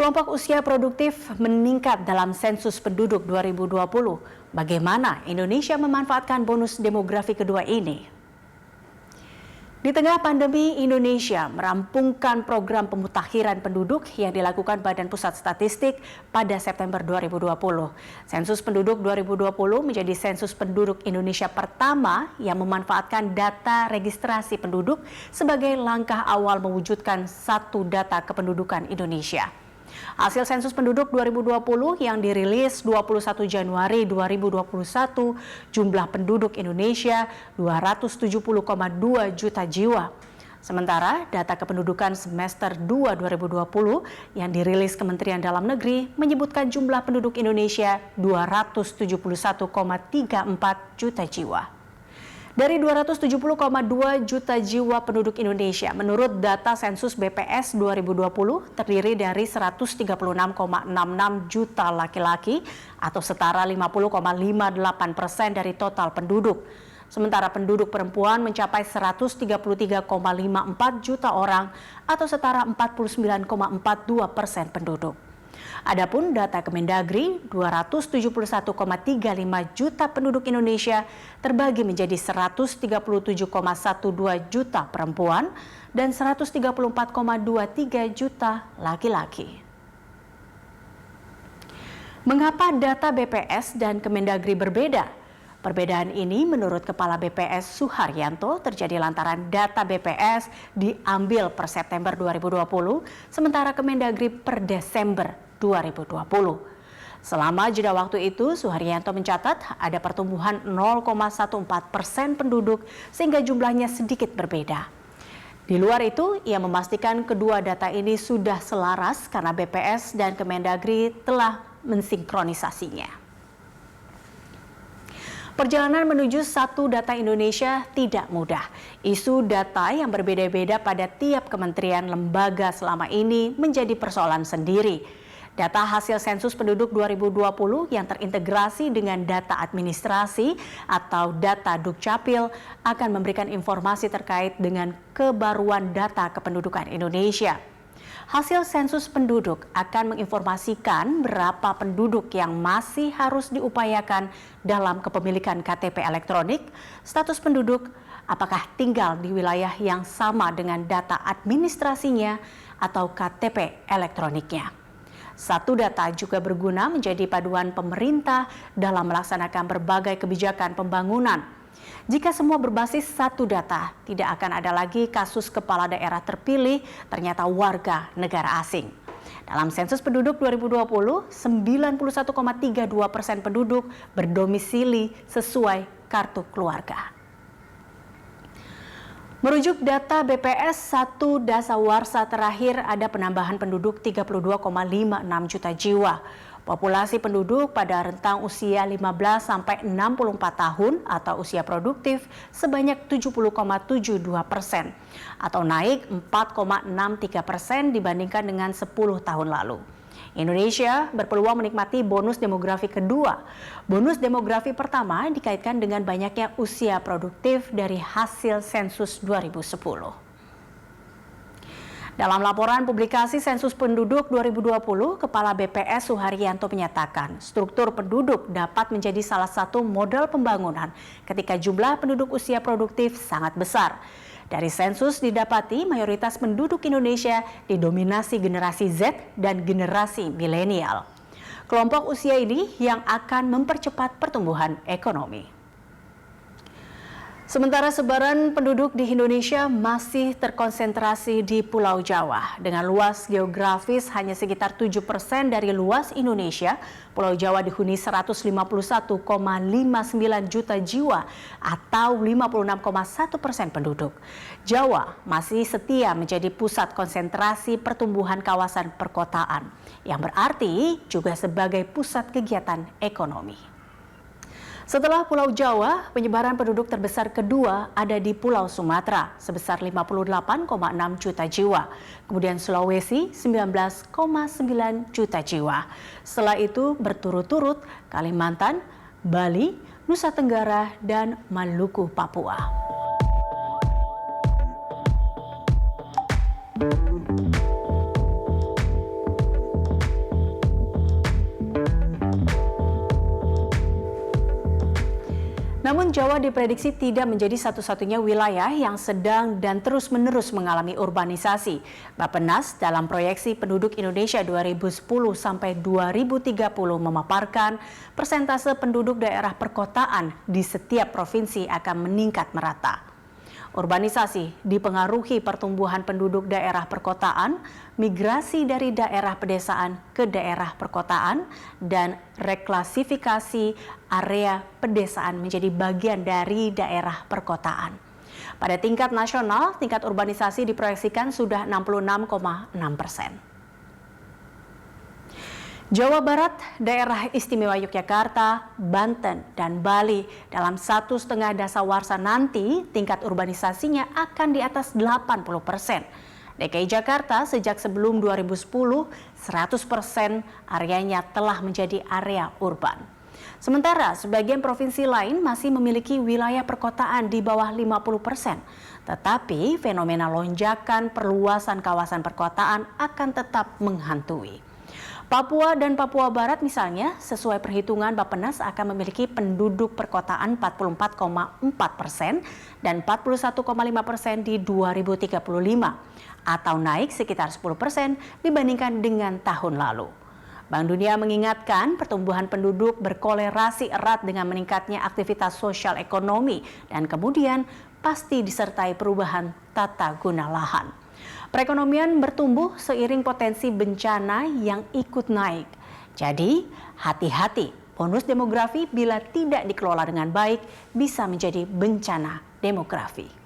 Kelompok usia produktif meningkat dalam sensus penduduk 2020. Bagaimana Indonesia memanfaatkan bonus demografi kedua ini? Di tengah pandemi, Indonesia merampungkan program pemutakhiran penduduk yang dilakukan Badan Pusat Statistik pada September 2020. Sensus penduduk 2020 menjadi sensus penduduk Indonesia pertama yang memanfaatkan data registrasi penduduk sebagai langkah awal mewujudkan satu data kependudukan Indonesia. Hasil sensus penduduk 2020 yang dirilis 21 Januari 2021, jumlah penduduk Indonesia 270,2 juta jiwa. Sementara data kependudukan semester 2 2020 yang dirilis Kementerian Dalam Negeri menyebutkan jumlah penduduk Indonesia 271,34 juta jiwa. Dari 270,2 juta jiwa penduduk Indonesia, menurut data sensus BPS 2020 terdiri dari 136,66 juta laki-laki atau setara 50,58% dari total penduduk. Sementara penduduk perempuan mencapai 133,54 juta orang atau setara 49,42% penduduk. Adapun data Kemendagri, 271,35 juta penduduk Indonesia terbagi menjadi 137,12 juta perempuan dan 134,23 juta laki-laki. Mengapa data BPS dan Kemendagri berbeda? Perbedaan ini menurut Kepala BPS Suharyanto terjadi lantaran data BPS diambil per September 2020, sementara Kemendagri per Desember 2020. Selama jeda waktu itu, Suharyanto mencatat ada pertumbuhan 0,14% penduduk sehingga jumlahnya sedikit berbeda. Di luar itu, ia memastikan kedua data ini sudah selaras karena BPS dan Kemendagri telah mensinkronisasinya. Perjalanan menuju satu data Indonesia tidak mudah. Isu data yang berbeda-beda pada tiap kementerian lembaga selama ini menjadi persoalan sendiri. Data hasil sensus penduduk 2020 yang terintegrasi dengan data administrasi atau data Dukcapil akan memberikan informasi terkait dengan kebaruan data kependudukan Indonesia. Hasil sensus penduduk akan menginformasikan berapa penduduk yang masih harus diupayakan dalam kepemilikan KTP elektronik, status penduduk, apakah tinggal di wilayah yang sama dengan data administrasinya atau KTP elektroniknya. Satu data juga berguna menjadi paduan pemerintah dalam melaksanakan berbagai kebijakan pembangunan. Jika semua berbasis satu data, tidak akan ada lagi kasus kepala daerah terpilih ternyata warga negara asing. Dalam sensus penduduk 2020, 91,32% penduduk berdomisili sesuai kartu keluarga. Merujuk data BPS 1 dasawarsa terakhir ada penambahan penduduk 32,56 juta jiwa. Populasi penduduk pada rentang usia 15 sampai 64 tahun atau usia produktif sebanyak 70,72% atau naik 4,63% dibandingkan dengan 10 tahun lalu. Indonesia berpeluang menikmati bonus demografi kedua. Bonus demografi pertama dikaitkan dengan banyaknya usia produktif dari hasil sensus 2010. Dalam laporan publikasi sensus penduduk 2020, Kepala BPS Suharyanto menyatakan struktur penduduk dapat menjadi salah satu modal pembangunan ketika jumlah penduduk usia produktif sangat besar. Dari sensus didapati mayoritas penduduk Indonesia didominasi generasi Z dan generasi milenial. Kelompok usia ini yang akan mempercepat pertumbuhan ekonomi. Sementara sebaran penduduk di Indonesia masih terkonsentrasi di Pulau Jawa. Dengan luas geografis hanya sekitar 7% dari luas Indonesia, Pulau Jawa dihuni 151,59 juta jiwa atau 56,1% penduduk. Jawa masih setia menjadi pusat konsentrasi pertumbuhan kawasan perkotaan, yang berarti juga sebagai pusat kegiatan ekonomi. Setelah Pulau Jawa, penyebaran penduduk terbesar kedua ada di Pulau Sumatera sebesar 58,6 juta jiwa. Kemudian Sulawesi 19,9 juta jiwa. Setelah itu berturut-turut Kalimantan, Bali, Nusa Tenggara, dan Maluku, Papua. Namun Jawa diprediksi tidak menjadi satu-satunya wilayah yang sedang dan terus-menerus mengalami urbanisasi. Bappenas dalam proyeksi penduduk Indonesia 2010 sampai 2030 memaparkan persentase penduduk daerah perkotaan di setiap provinsi akan meningkat merata. Urbanisasi dipengaruhi pertumbuhan penduduk daerah perkotaan, migrasi dari daerah pedesaan ke daerah perkotaan, dan reklasifikasi area pedesaan menjadi bagian dari daerah perkotaan. Pada tingkat nasional, tingkat urbanisasi diproyeksikan sudah 66,6%. Jawa Barat, Daerah Istimewa Yogyakarta, Banten, dan Bali dalam 1,5 dasawarsa nanti tingkat urbanisasinya akan di atas 80%. DKI Jakarta sejak sebelum 2010, 100% areanya telah menjadi area urban. Sementara sebagian provinsi lain masih memiliki wilayah perkotaan di bawah 50%. Tetapi fenomena lonjakan perluasan kawasan perkotaan akan tetap menghantui. Papua dan Papua Barat misalnya, sesuai perhitungan Bappenas akan memiliki penduduk perkotaan 44,4% dan 41,5% di 2035, atau naik sekitar 10% dibandingkan dengan tahun lalu. Bank Dunia mengingatkan pertumbuhan penduduk berkolerasi erat dengan meningkatnya aktivitas sosial ekonomi dan kemudian pasti disertai perubahan tata guna lahan. Perekonomian bertumbuh seiring potensi bencana yang ikut naik. Jadi, hati-hati, bonus demografi bila tidak dikelola dengan baik bisa menjadi bencana demografi.